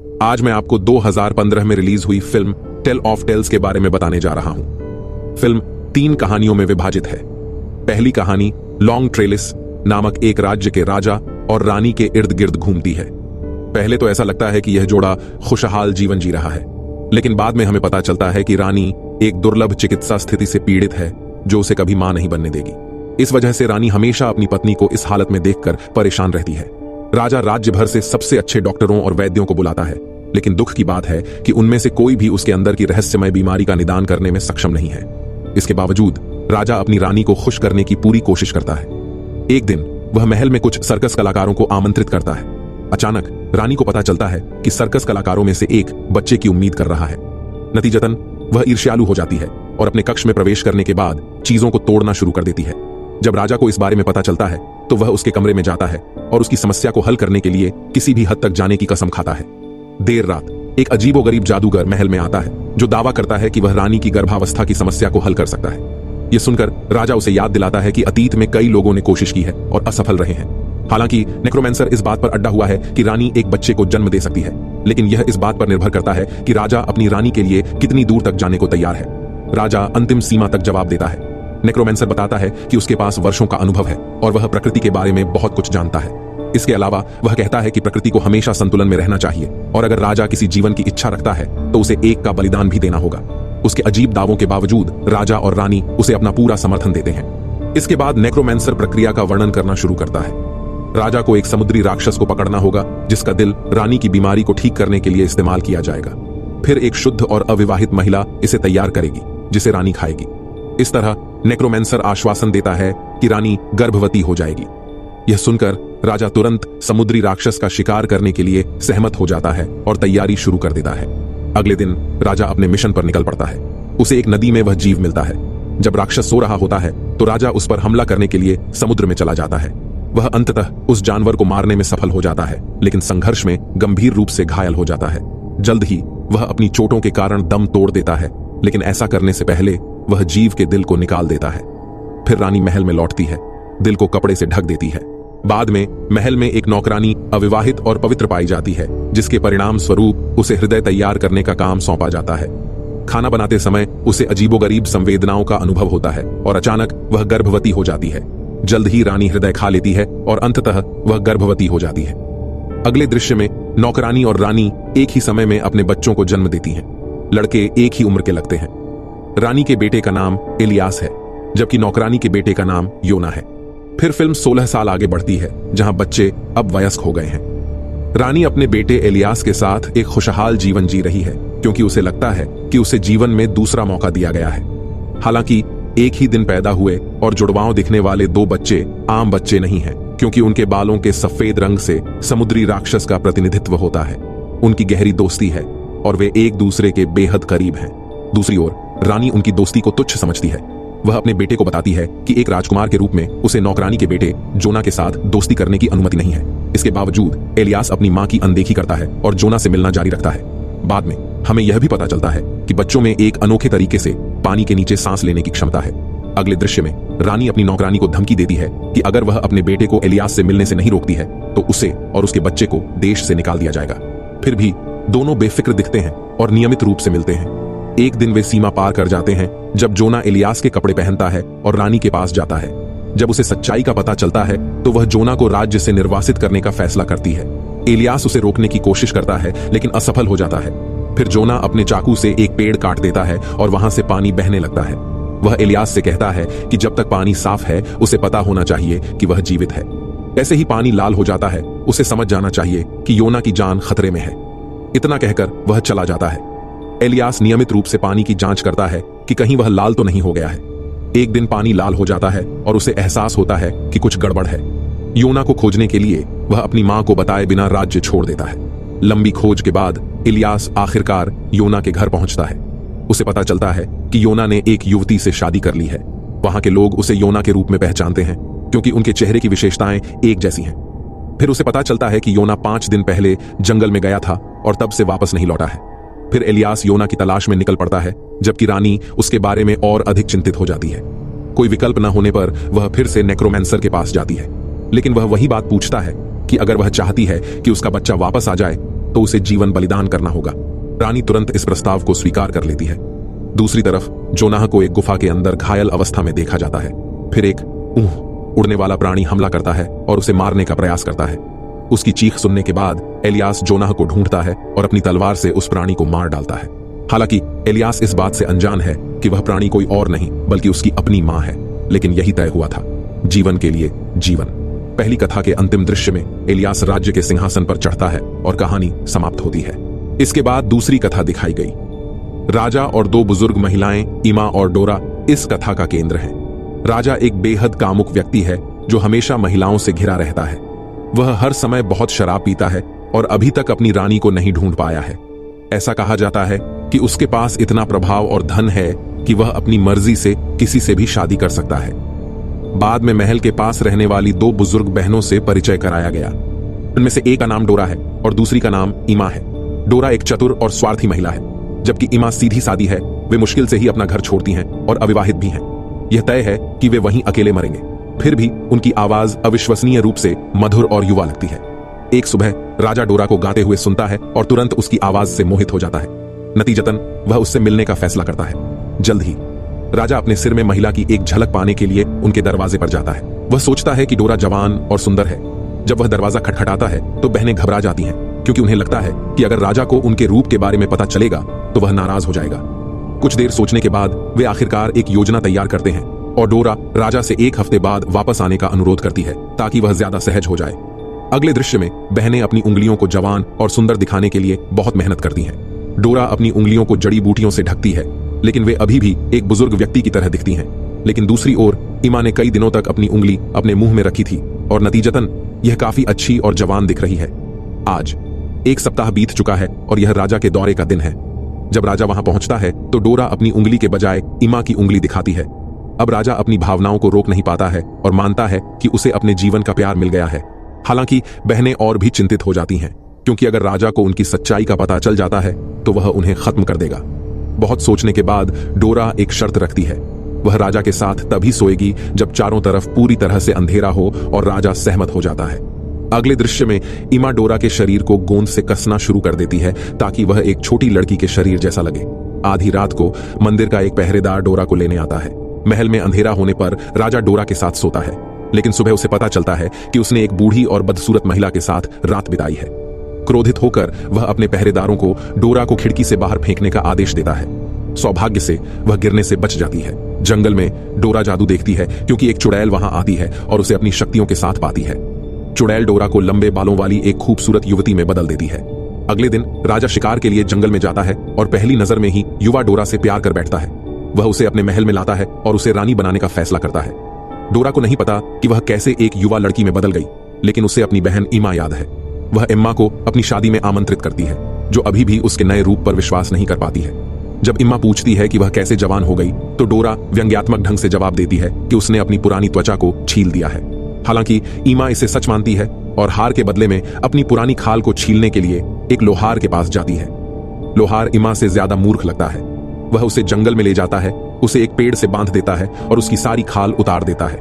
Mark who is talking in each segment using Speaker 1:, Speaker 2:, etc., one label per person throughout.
Speaker 1: आज मैं आपको 2015 में रिलीज हुई फिल्म टेल ऑफ टेल्स के बारे में बताने जा रहा हूं। फिल्म 3 कहानियों में विभाजित है। पहली कहानी लॉन्ग ट्रेलिस नामक एक राज्य के राजा और रानी के इर्द गिर्द घूमती है। पहले तो ऐसा लगता है कि यह जोड़ा खुशहाल जीवन जी रहा है, लेकिन बाद में हमें पता चलता है कि रानी एक दुर्लभ चिकित्सा स्थिति से पीड़ित है जो उसे कभी मां नहीं बनने देगी। इस वजह से रानी हमेशा अपनी पत्नी को इस हालत में देखकर परेशान रहती है। राजा राज्य भर से सबसे अच्छे डॉक्टरों और वैद्यों को बुलाता है, लेकिन दुख की बात है कि उनमें से कोई भी उसके अंदर की रहस्यमय बीमारी का निदान करने में सक्षम नहीं है। इसके बावजूद राजा अपनी रानी को खुश करने की पूरी कोशिश करता है। एक दिन वह महल में कुछ सर्कस कलाकारों को आमंत्रित करता है। अचानक रानी को पता चलता है कि सर्कस कलाकारों में से एक बच्चे की उम्मीद कर रहा है। नतीजतन वह ईर्ष्यालु हो जाती है और अपने कक्ष में प्रवेश करने के बाद चीजों को तोड़ना शुरू कर देती है। जब राजा को इस बारे में पता चलता है तो वह उसके कमरे में जाता है और उसकी समस्या को हल करने के लिए किसी भी हद तक जाने की कसम खाता है। देर रात एक अजीबोगरीब जादूगर महल में आता है जो दावा करता है कि वह रानी की गर्भावस्था की समस्या को हल कर सकता है। यह सुनकर राजा उसे याद दिलाता है कि अतीत में कई लोगों ने कोशिश की है और असफल रहे हैं। हालांकि नेक्रोमेंसर इस बात पर अड्डा हुआ है कि रानी एक बच्चे को जन्म दे सकती है, लेकिन यह इस बात पर निर्भर करता है कि राजा अपनी रानी के लिए कितनी दूर तक जाने को तैयार है। राजा अंतिम सीमा तक जवाब देता है। नेक्रोमेंसर बताता है कि उसके पास वर्षों का अनुभव है और वह प्रकृति के बारे में बहुत कुछ जानता है। इसके अलावा वह कहता है कि प्रकृति को हमेशा संतुलन में रहना चाहिए और अगर राजा किसी जीवन की इच्छा रखता है तो उसे एक का बलिदान भी देना होगा। उसके अजीब दावों के बावजूद राजा और रानी उसे अपना पूरा समर्थन देते हैं। इसके बाद नेक्रोमेंसर प्रक्रिया का वर्णन करना शुरू करता है। राजा को एक समुद्री राक्षस को पकड़ना होगा जिसका दिल रानी की बीमारी को ठीक करने के लिए इस्तेमाल किया जाएगा। फिर एक शुद्ध और अविवाहित महिला इसे तैयार करेगी जिसे रानी खाएगी। इस तरह नेक्रोमेंसर आश्वासन देता है कि रानी गर्भवती हो जाएगी। यह सुनकर राजा तुरंत समुद्री राक्षस का शिकार करने के लिए सहमत हो जाता है और तैयारी शुरू कर देता है। अगले दिन राजा अपने मिशन पर निकल पड़ता है। उसे एक नदी में वह जीव मिलता है। जब राक्षस सो रहा होता है तो राजा उस पर हमला करने के लिए समुद्र में चला जाता है। वह अंततः उस जानवर को मारने में सफल हो जाता है, लेकिन संघर्ष में गंभीर रूप से घायल हो जाता है। जल्द ही वह अपनी चोटों के कारण दम तोड़ देता है, लेकिन ऐसा करने से पहले वह जीव के दिल को निकाल देता है। फिर रानी महल में लौटती है, दिल को कपड़े से ढक देती है। बाद में महल में एक नौकरानी अविवाहित और पवित्र पाई जाती है, जिसके परिणाम स्वरूप उसे हृदय तैयार करने का काम सौंपा जाता है। खाना बनाते समय उसे अजीबोगरीब संवेदनाओं का अनुभव होता है और अचानक वह गर्भवती हो जाती है। जल्द ही रानी हृदय खा लेती है और अंततः वह गर्भवती हो जाती है। अगले दृश्य में नौकरानी और रानी एक ही समय में अपने बच्चों को जन्म देती हैं। लड़के एक ही उम्र के लगते हैं। रानी के बेटे का नाम इलियास है, जबकि नौकरानी के बेटे का नाम योना है। फिर फिल्म 16 साल आगे बढ़ती है, जहां बच्चे अब वयस्क हो गए हैं। रानी अपने बेटे इलियास के साथ एक खुशहाल जीवन जी रही है, क्योंकि उसे लगता है कि उसे जीवन में दूसरा मौका दिया गया है। हालांकि एक ही दिन पैदा हुए और जुड़वांव दिखने वाले 2 बच्चे आम बच्चे नहीं हैं, क्योंकि उनके बालों के सफेद रंग से समुद्री राक्षस का प्रतिनिधित्व होता है। उनकी गहरी दोस्ती है और वे एक दूसरे के बेहद करीब हैं। दूसरी ओर रानी उनकी दोस्ती को तुच्छ समझती है। वह अपने बेटे को बताती है कि एक राजकुमार के रूप में उसे नौकरानी के बेटे जोना के साथ दोस्ती करने की अनुमति नहीं है। इसके बावजूद इलियास अपनी मां की अनदेखी करता है और जोना से मिलना जारी रखता है। बाद में हमें यह भी पता चलता है कि बच्चों में एक अनोखे तरीके से पानी के नीचे सांस लेने की क्षमता है। अगले दृश्य में रानी अपनी नौकरानी को धमकी देती है कि अगर वह अपने बेटे को इलियास से मिलने से नहीं रोकती है तो उसे और उसके बच्चे को देश से निकाल दिया जाएगा। फिर भी दोनों बेफिक्र दिखते हैं और नियमित रूप से मिलते हैं। एक दिन वे सीमा पार कर जाते हैं जब जोना इलियास के कपड़े पहनता है और रानी के पास जाता है। जब उसे सच्चाई का पता चलता है तो वह जोना को राज्य से निर्वासित करने का फैसला करती है। इलियास उसे रोकने की कोशिश करता है, लेकिन असफल हो जाता है। फिर जोना अपने चाकू से एक पेड़ काट देता है और वहां से पानी बहने लगता है। वह इलियास से कहता है कि जब तक पानी साफ है उसे पता होना चाहिए कि वह जीवित है। ऐसे ही पानी लाल हो जाता है, उसे समझ जाना चाहिए कि योना की जान खतरे में है। इतना कहकर वह चला जाता है। इलियास नियमित रूप से पानी की जांच करता है कि कहीं वह लाल तो नहीं हो गया है। एक दिन पानी लाल हो जाता है और उसे एहसास होता है कि कुछ गड़बड़ है। योना को खोजने के लिए वह अपनी मां को बताए बिना राज्य छोड़ देता है। लंबी खोज के बाद इलियास आखिरकार योना के घर पहुंचता है। उसे पता चलता है कि योना ने एक युवती से शादी कर ली है। वहां के लोग उसे योना के रूप में पहचानते हैं, क्योंकि उनके चेहरे की विशेषताएं एक जैसी हैं। फिर उसे पता चलता है कि योना 5 दिन पहले जंगल में गया था और तब से वापस नहीं लौटा है। फिर इलियास योना की तलाश में निकल पड़ता है, जबकि रानी उसके बारे में और अधिक चिंतित हो जाती है। कोई विकल्प न होने पर वह फिर से नेक्रोमेंसर के पास जाती है, लेकिन वह वही बात पूछता है कि अगर वह चाहती है कि उसका बच्चा वापस आ जाए तो उसे जीवन बलिदान करना होगा। रानी तुरंत इस प्रस्ताव को स्वीकार कर लेती है। दूसरी तरफ जोनाह को एक गुफा के अंदर घायल अवस्था में देखा जाता है। फिर एक उड़ने वाला प्राणी हमला करता है और उसे मारने का प्रयास करता है। उसकी चीख सुनने के बाद एलियास जोनाह को ढूंढता है और अपनी तलवार से उस प्राणी को मार डालता है। हालांकि एलियास इस बात से अनजान है कि वह प्राणी कोई और नहीं बल्कि उसकी अपनी मां है, लेकिन यही तय हुआ था, जीवन के लिए जीवन। पहली कथा के अंतिम दृश्य में एलियास राज्य के सिंहासन पर चढ़ता है और कहानी समाप्त होती है। इसके बाद दूसरी कथा दिखाई गई। राजा और दो बुजुर्ग महिलाएं इमा और डोरा इस कथा का केंद्र हैं। राजा एक बेहद कामुक व्यक्ति है जो हमेशा महिलाओं से घिरा रहता है। वह हर समय बहुत शराब पीता है और अभी तक अपनी रानी को नहीं ढूंढ पाया है। ऐसा कहा जाता है कि उसके पास इतना प्रभाव और धन है कि वह अपनी मर्जी से किसी से भी शादी कर सकता है। बाद में महल के पास रहने वाली दो बुजुर्ग बहनों से परिचय कराया गया। उनमें से एक का नाम डोरा है और दूसरी का नाम इमा है। डोरा एक चतुर और स्वार्थी महिला है, जबकि इमा सीधी सादी है। वे मुश्किल से ही अपना घर छोड़ती हैं और अविवाहित भी हैं। यह तय है कि वे वहीं अकेले मरेंगे। फिर भी उनकी आवाज अविश्वसनीय रूप से मधुर और युवा लगती है। एक सुबह राजा डोरा को गाते हुए सुनता है और तुरंत उसकी आवाज से मोहित हो जाता है। नतीजतन वह उससे मिलने का फैसला करता है। जल्द ही राजा अपने सिर में महिला की एक झलक पाने के लिए उनके दरवाजे पर जाता है। वह सोचता है कि डोरा जवान और सुंदर है। जब वह दरवाजा खटखटाता है तो बहनें घबरा जाती हैं, क्योंकि उन्हें लगता है कि अगर राजा को उनके रूप के बारे में पता चलेगा तो वह नाराज हो जाएगा। कुछ देर सोचने के बाद वे आखिरकार एक योजना तैयार करते हैं और डोरा राजा से एक हफ्ते बाद वापस आने का अनुरोध करती है ताकि वह ज्यादा सहज हो जाए। अगले दृश्य में बहनें अपनी उंगलियों को जवान और सुंदर दिखाने के लिए बहुत मेहनत करती हैं। डोरा अपनी उंगलियों को जड़ी बूटियों से ढकती है, लेकिन वे अभी भी एक बुजुर्ग व्यक्ति की तरह दिखती हैं। लेकिन दूसरी ओर इमा ने कई दिनों तक अपनी उंगली अपने मुंह में रखी थी और नतीजतन यह काफी अच्छी और जवान दिख रही है। आज एक सप्ताह बीत चुका है और यह राजा के दौरे का दिन है। जब राजा वहां पहुंचता है तो डोरा अपनी उंगली के बजाय इमा की उंगली दिखाती है। अब राजा अपनी भावनाओं को रोक नहीं पाता है और मानता है कि उसे अपने जीवन का प्यार मिल गया है। हालांकि बहनें और भी चिंतित हो जाती हैं, क्योंकि अगर राजा को उनकी सच्चाई का पता चल जाता है तो वह उन्हें खत्म कर देगा। बहुत सोचने के बाद डोरा एक शर्त रखती है। वह राजा के साथ तभी सोएगी जब चारों तरफ पूरी तरह से अंधेरा हो और राजा सहमत हो जाता है। अगले दृश्य में इमा डोरा के शरीर को गोंद से कसना शुरू कर देती है ताकि वह एक छोटी लड़की के शरीर जैसा लगे। आधी रात को मंदिर का एक पहरेदार डोरा को लेने आता है। महल में अंधेरा होने पर राजा डोरा के साथ सोता है, लेकिन सुबह उसे पता चलता है कि उसने एक बूढ़ी और बदसूरत महिला के साथ रात बिताई है। क्रोधित होकर वह अपने पहरेदारों को डोरा को खिड़की से बाहर फेंकने का आदेश देता है। सौभाग्य से वह गिरने से बच जाती है। जंगल में डोरा जादू देखती है, क्योंकि एक चुड़ैल वहां आती है और उसे अपनी शक्तियों के साथ पाती है। चुड़ैल डोरा को लंबे बालों वाली एक खूबसूरत युवती में बदल देती है। अगले दिन राजा शिकार के लिए जंगल में जाता है और पहली नजर में ही युवा डोरा से प्यार कर बैठता है। वह उसे अपने महल में लाता है और उसे रानी बनाने का फैसला करता है। डोरा को नहीं पता कि वह कैसे एक युवा लड़की में बदल गई, लेकिन उसे अपनी बहन इमा याद है। वह इम्मा को अपनी शादी में आमंत्रित करती है, जो अभी भी उसके नए रूप पर विश्वास नहीं कर पाती है। जब इम्मा पूछती है कि वह कैसे जवान हो गई, तो डोरा व्यंग्यात्मक ढंग से जवाब देती है कि उसने अपनी पुरानी त्वचा को छील दिया है। हालांकि इमा इसे सच मानती है और हार के बदले में अपनी पुरानी खाल को छीलने के लिए एक लोहार के पास जाती है। लोहार इमा से ज्यादा मूर्ख लगता है। वह उसे जंगल में ले जाता है, उसे एक पेड़ से बांध देता है और उसकी सारी खाल उतार देता है।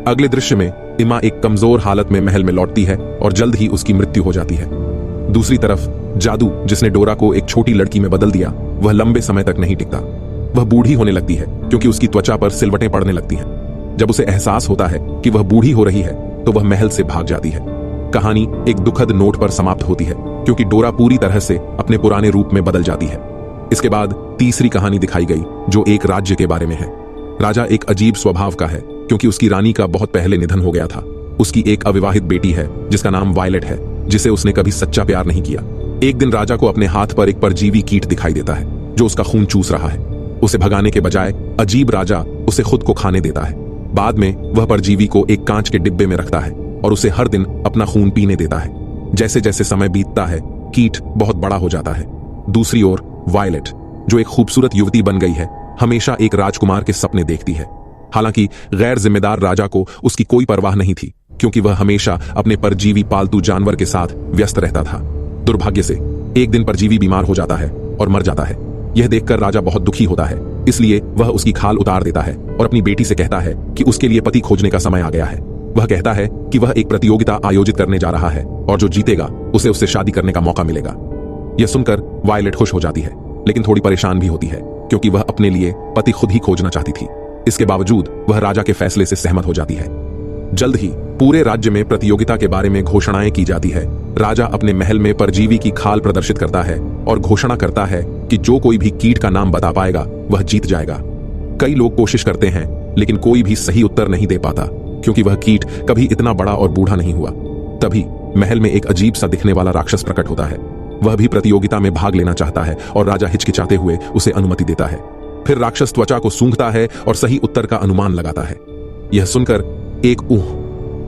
Speaker 1: अगले दृश्य में इमा एक कमजोर हालत में महल में लौटती है और जल्द ही उसकी मृत्यु हो जाती है। दूसरी तरफ जादू जिसने डोरा को एक छोटी लड़की में बदल दिया, वह लंबे समय तक नहीं टिकता। वह बूढ़ी होने लगती है, क्योंकि उसकी त्वचा पर सिलवटें पड़ने लगती हैं। जब उसे एहसास होता है कि वह बूढ़ी हो रही है, तो वह महल से भाग जाती है। कहानी एक दुखद नोट पर समाप्त होती है, क्योंकि डोरा पूरी तरह से अपने पुराने रूप में बदल जाती है। इसके बाद तीसरी कहानी दिखाई गई, जो एक राज्य के बारे में है। राजा एक अजीब स्वभाव का है, क्योंकि उसकी रानी का बहुत पहले निधन हो गया था। उसकी एक अविवाहित बेटी है जिसका नाम वायलेट है, जिसे उसने कभी सच्चा प्यार नहीं किया। एक दिन राजा को अपने हाथ पर एक परजीवी कीट दिखाई देता है, जो उसका खून चूस रहा है। उसे भगाने के बजाय अजीब राजा उसे खुद को खाने देता है। बाद में वह परजीवी को एक कांच के डिब्बे में रखता है और उसे हर दिन अपना खून पीने देता है। जैसे जैसे समय बीतता है, कीट बहुत बड़ा हो जाता है। दूसरी ओर वायलेट, जो एक खूबसूरत युवती बन गई है, हमेशा एक राजकुमार के सपने देखती है। हालांकि गैर जिम्मेदार राजा को उसकी कोई परवाह नहीं थी, क्योंकि वह हमेशा अपने परजीवी पालतू जानवर के साथ व्यस्त रहता था। दुर्भाग्य से एक दिन परजीवी बीमार हो जाता है और मर जाता है। यह देखकर राजा बहुत दुखी होता है, इसलिए वह उसकी खाल उतार देता है और अपनी बेटी से कहता है कि उसके लिए पति खोजने का समय आ गया है। वह कहता है कि वह एक प्रतियोगिता आयोजित करने जा रहा है और जो जीतेगा उसे उससे शादी करने का मौका मिलेगा। यह सुनकर वायलेट खुश हो जाती है, लेकिन थोड़ी परेशान भी होती है क्योंकि वह अपने लिए पति खुद ही खोजना चाहती थी। इसके बावजूद वह राजा के फैसले से सहमत हो जाती है। जल्द ही पूरे राज्य में प्रतियोगिता के बारे में घोषणाएं की जाती है। राजा अपने महल में परजीवी की खाल प्रदर्शित करता है और घोषणा करता है कि जो कोई भी कीट का नाम बता पाएगा वह जीत जाएगा। कई लोग कोशिश करते हैं लेकिन कोई भी सही उत्तर नहीं दे पाता क्योंकि वह कीट कभी इतना बड़ा और बूढ़ा नहीं हुआ। तभी महल में एक अजीब सा दिखने वाला राक्षस प्रकट होता है। वह भी प्रतियोगिता में भाग लेना चाहता है और राजा हिचकिचाते हुए उसे अनुमति देता है। फिर राक्षस त्वचा को सूंघता है और सही उत्तर का अनुमान लगाता है। यह सुनकर एक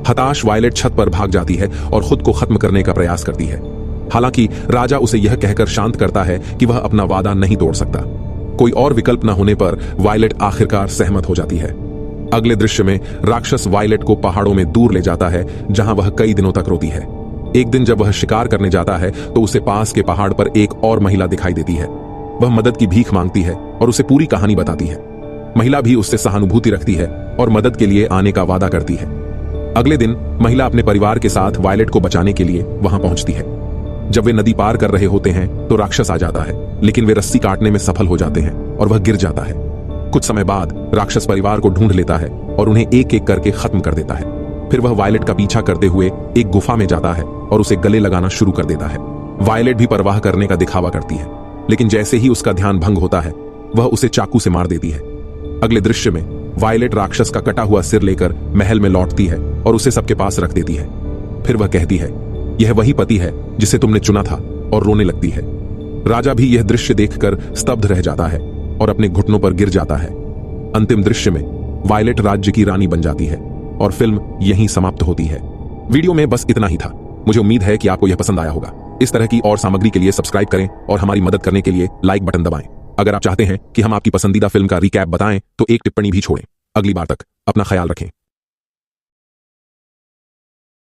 Speaker 1: हताश वायलेट छत पर भाग जाती है और खुद को खत्म करने का प्रयास करती है। हालांकि राजा उसे यह कहकर शांत करता है कि वह अपना वादा नहीं तोड़ सकता। कोई और विकल्प न होने पर वायलेट आखिरकार सहमत हो जाती है। अगले दृश्य में राक्षस वायलेट को पहाड़ों में दूर ले जाता है जहां वह कई दिनों तक रोती है। एक दिन जब वह शिकार करने जाता है तो उसे पास के पहाड़ पर एक और महिला दिखाई देती है। वह मदद की भीख मांगती है और उसे पूरी कहानी बताती है। महिला भी उससे सहानुभूति रखती है और मदद के लिए आने का वादा करती है। अगले दिन महिला अपने परिवार के साथ वायलेट को बचाने के लिए वहां पहुंचती है। जब वे नदी पार कर रहे होते हैं तो राक्षस आ जाता है, लेकिन वे रस्सी काटने में सफल हो जाते हैं और वह गिर जाता है। कुछ समय बाद राक्षस परिवार को ढूंढ लेता है और उन्हें एक एक करके खत्म कर देता है। फिर वह वायलेट का पीछा करते हुए एक गुफा में जाता है और उसे गले लगाना शुरू कर देता है। वायलेट भी परवाह करने का दिखावा करती है, लेकिन जैसे ही उसका ध्यान भंग होता है वह उसे चाकू से मार देती है। अगले दृश्य में वायलेट राक्षस का कटा हुआ सिर लेकर महल में लौटती है और उसे सबके पास रख देती है। फिर वह कहती है, यह वही पति है जिसे तुमने चुना था, और रोने लगती है। राजा भी यह दृश्य देखकर स्तब्ध रह जाता है और अपने घुटनों पर गिर जाता है। अंतिम दृश्य में वायलेट राज्य की रानी बन जाती है और फिल्म यहीं समाप्त होती है। वीडियो में बस इतना ही था। मुझे उम्मीद है कि आपको यह पसंद आया होगा। इस तरह की और सामग्री के लिए सब्सक्राइब करें और हमारी मदद करने के लिए लाइक बटन दबाएं। अगर आप चाहते हैं कि हम आपकी पसंदीदा फिल्म का रिकैप बताएं तो एक टिप्पणी भी छोड़ें। अगली बार तक अपना ख्याल रखें।